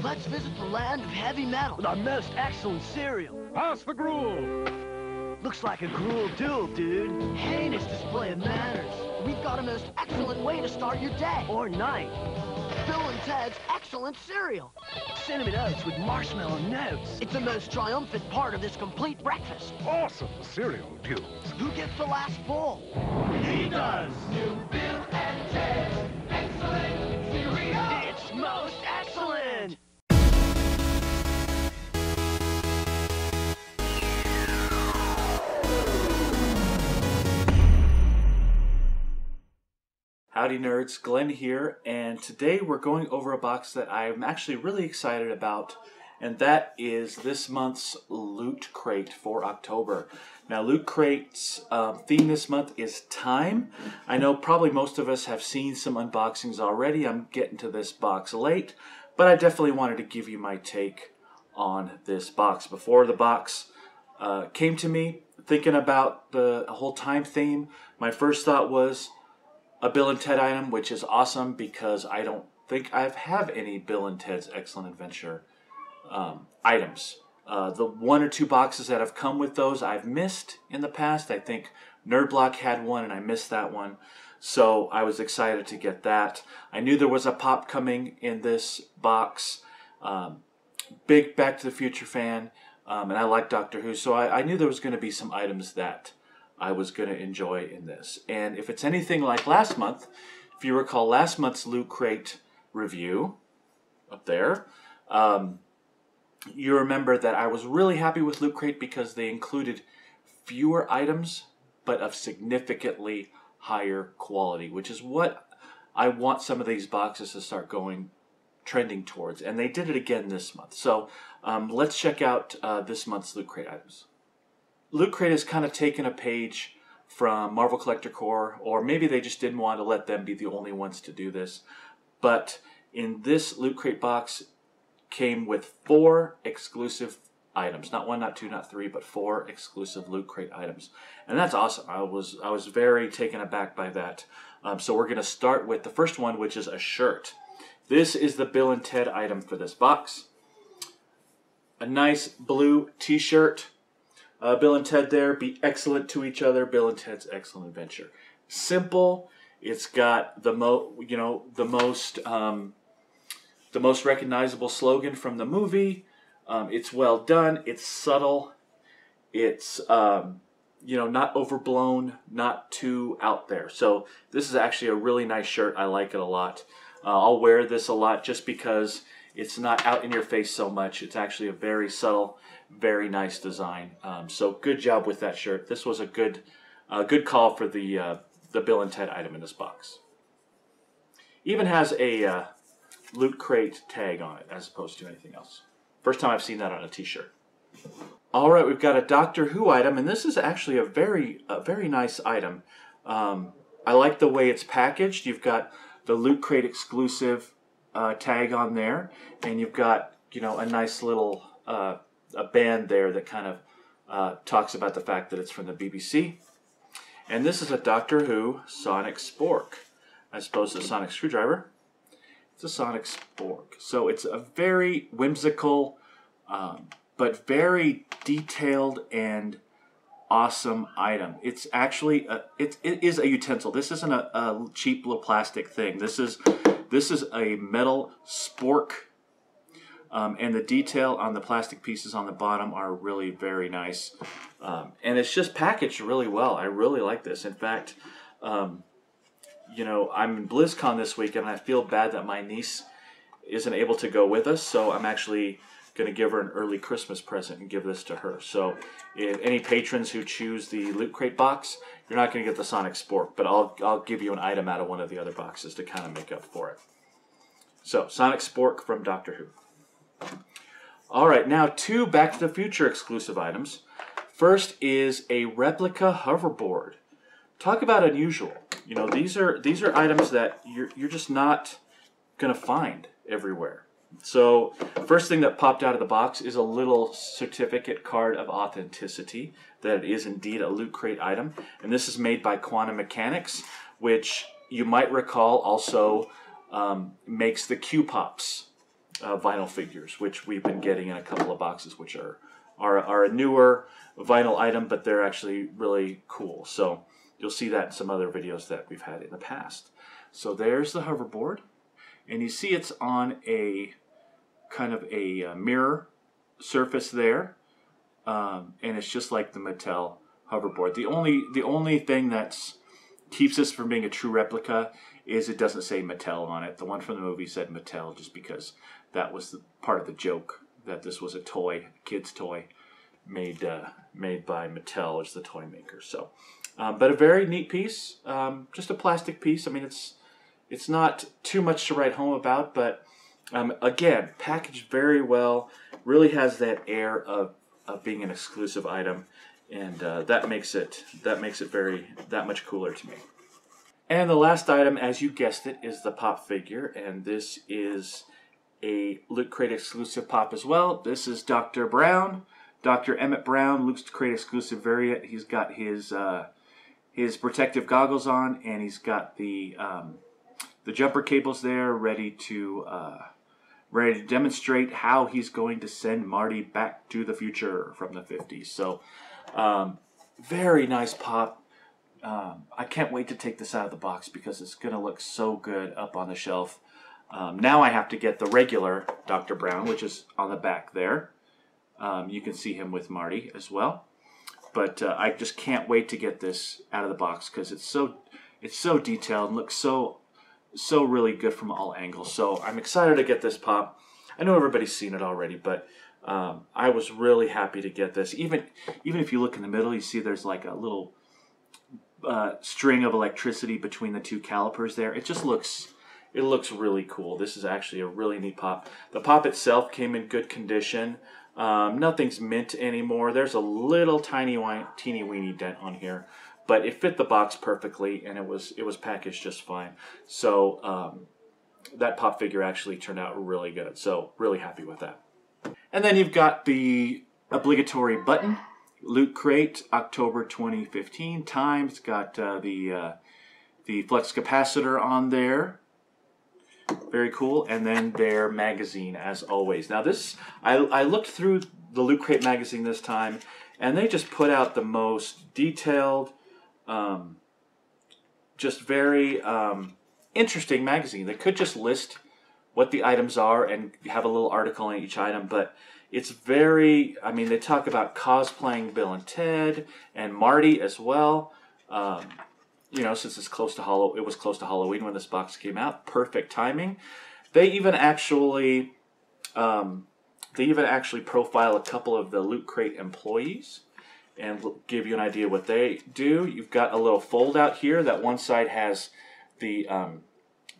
Let's visit the land of heavy metal with our most excellent cereal. Pass the gruel! Looks like a gruel duel, dude. Heinous display of manners. We've got a most excellent way to start your day. Or night. Bill and Ted's excellent cereal. Cinnamon Oats with marshmallow notes. It's the most triumphant part of this complete breakfast. Awesome cereal duels. Who gets the last bowl? He does! New Bill and Ted's excellent cereal. It's most excellent! Howdy nerds, Glenn here, and today we're going over a box that I'm actually really excited about, and that is this month's Loot Crate for October. Now Loot Crate's theme this month is time. I know probably most of us have seen some unboxings already. I'm getting to this box late, but I definitely wanted to give you my take on this box. Before the box came to me, thinking about the whole time theme, my first thought was a Bill and Ted item, which is awesome because I don't think I have any Bill and Ted's Excellent Adventure items. The one or two boxes that have come with those I've missed in the past. I think Nerd Block had one and I missed that one. So I was excited to get that. I knew there was a pop coming in this box. Big Back to the Future fan, and I like Doctor Who, so I knew there was going to be some items that I was going to enjoy in this. And if it's anything like last month, if you recall last month's Loot Crate review, up there, you remember that I was really happy with Loot Crate because they included fewer items, but of significantly higher quality, which is what I want some of these boxes to start trending towards. And they did it again this month. So let's check out this month's Loot Crate items. Loot Crate has kind of taken a page from Marvel Collector Corps, or maybe they just didn't want to let them be the only ones to do this. But in this Loot Crate box came with 4 exclusive items. Not 1, not 2, not 3, but 4 exclusive Loot Crate items. And that's awesome. I was very taken aback by that. So we're going to start with the first one, which is a shirt. This is the Bill and Ted item for this box. A nice blue t-shirt. Bill and Ted there, be excellent to each other. Bill and Ted's Excellent Adventure. Simple. It's got the most recognizable slogan from the movie. It's well done. It's subtle. It's not overblown, not too out there. So this is actually a really nice shirt. I like it a lot. I'll wear this a lot just because it's not out in your face so much. It's actually a very subtle, very nice design. So good job with that shirt. This was a good call for the Bill and Ted item in this box. Even has a Loot Crate tag on it as opposed to anything else. First time I've seen that on a t-shirt. All right, we've got a Doctor Who item, and this is actually a very nice item. I like the way it's packaged. You've got the Loot Crate exclusive tag on there, and you've got a nice little a band there that kind of talks about the fact that it's from the BBC. And this is a Doctor Who Sonic Spork. I suppose it's a Sonic Screwdriver. It's a Sonic Spork. So it's a very whimsical, but very detailed and awesome item. It's actually it is a utensil. This isn't a cheap little plastic thing. This is a metal spork. And the detail on the plastic pieces on the bottom are really very nice. And it's just packaged really well. I really like this. In fact, I'm in BlizzCon this week, and I feel bad that my niece isn't able to go with us, so I'm actually going to give her an early Christmas present and give this to her. So if any patrons who choose the Loot Crate box, you're not going to get the Sonic Spork, but I'll give you an item out of one of the other boxes to kind of make up for it. So, Sonic Spork from Doctor Who. All right, now 2 Back to the Future exclusive items. First is a replica hoverboard. Talk about unusual. These are items that you're just not going to find everywhere. So, first thing that popped out of the box is a little certificate card of authenticity that it is indeed a Loot Crate item, and this is made by Quantum Mechanics, which you might recall also makes the Q-Pops vinyl figures, which we've been getting in a couple of boxes, which are a newer vinyl item, but they're actually really cool. So you'll see that in some other videos that we've had in the past. So there's the hoverboard, and you see it's on a kind of a mirror surface there, and it's just like the Mattel hoverboard. The only thing that keeps this from being a true replica is it doesn't say Mattel on it. The one from the movie said Mattel just because that was part of the joke, that this was a toy, a kid's toy, made by Mattel as the toy maker. So, but a very neat piece, just a plastic piece. I mean, it's not too much to write home about, but again, packaged very well. Really has that air of being an exclusive item, and that makes it that much cooler to me. And the last item, as you guessed it, is the Pop figure, and this is a Loot Crate exclusive Pop as well. This is Dr. Brown, Dr. Emmett Brown, Loot Crate exclusive variant. He's got his protective goggles on, and he's got the jumper cables there, ready to demonstrate how he's going to send Marty back to the future from the 50s. So, very nice Pop. I can't wait to take this out of the box because it's going to look so good up on the shelf. Now I have to get the regular Dr. Brown, which is on the back there. You can see him with Marty as well. But I just can't wait to get this out of the box because it's so detailed and looks so really good from all angles. So I'm excited to get this Pop. I know everybody's seen it already, but I was really happy to get this. Even if you look in the middle, you see there's like a little string of electricity between the two calipers there. It looks really cool. This is actually a really neat Pop. The Pop itself came in good condition. Nothing's mint anymore. There's a little teeny weeny dent on here, but it fit the box perfectly, and it was packaged just fine. So that Pop figure actually turned out really good. So really happy with that. And then you've got the obligatory button. Loot Crate, October 2015. Time. It's got the flux capacitor on there. Very cool. And then their magazine, as always. Now this, I looked through the Loot Crate magazine this time, and they just put out the most detailed, just very interesting magazine. They could just list what the items are and have a little article on each item, but it's very, I mean, they talk about cosplaying Bill and Ted and Marty as well. You know, since it was close to Halloween when this box came out. Perfect timing. They even actually profile a couple of the Loot Crate employees and give you an idea what they do. You've got a little fold out here that one side has the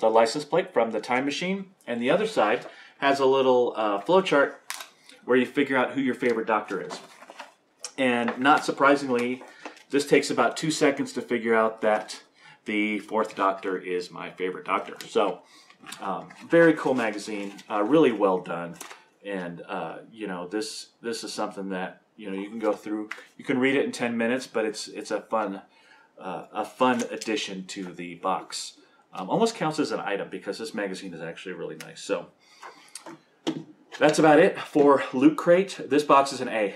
license plate from the time machine, and the other side has a little flowchart where you figure out who your favorite doctor is. And not surprisingly, this takes about 2 seconds to figure out that the fourth Doctor is my favorite Doctor. So, very cool magazine, really well done, and you know, this is something that you can go through. You can read it in 10 minutes, but it's a fun addition to the box. Almost counts as an item because this magazine is actually really nice. So that's about it for Loot Crate. This box is an A.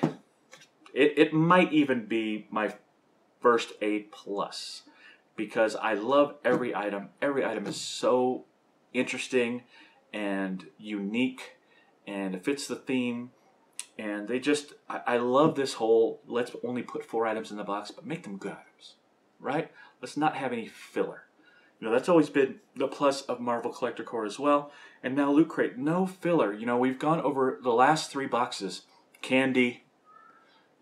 It might even be my first A+ because I love every item. Every item is so interesting and unique, and it fits the theme. And I love this whole, let's only put 4 items in the box, but make them good items, right? Let's not have any filler. That's always been the plus of Marvel Collector Corps as well. And now Loot Crate, no filler. We've gone over the last 3 boxes. Candy,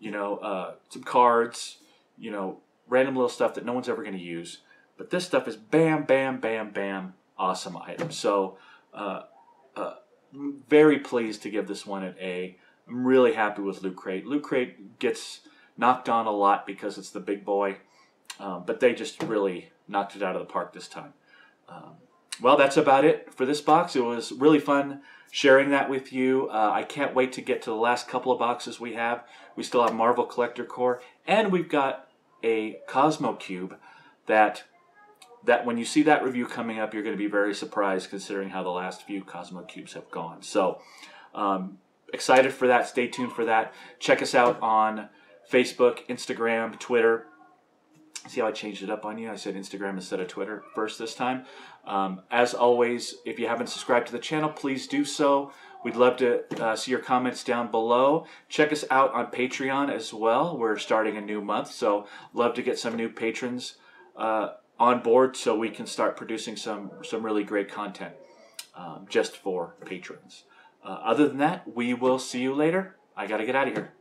some cards, random little stuff that no one's ever going to use. But this stuff is bam, bam, bam, bam, awesome items. So, very pleased to give this one an A. I'm really happy with Loot Crate. Loot Crate gets knocked on a lot because it's the big boy. But they just really knocked it out of the park this time. Well, that's about it for this box. It was really fun sharing that with you. I can't wait to get to the last couple of boxes we have. We still have Marvel Collector Corps, and we've got a Cosmo Cube that that when you see that review coming up, you're going to be very surprised considering how the last few Cosmo Cubes have gone. So excited for that. Stay tuned for that. Check us out on Facebook, Instagram, Twitter. See how I changed it up on you? I said Instagram instead of Twitter first this time. As always, if you haven't subscribed to the channel, please do so. We'd love to see your comments down below. Check us out on Patreon as well. We're starting a new month, so love to get some new patrons on board so we can start producing some really great content just for patrons. Other than that, we will see you later. I got to get out of here.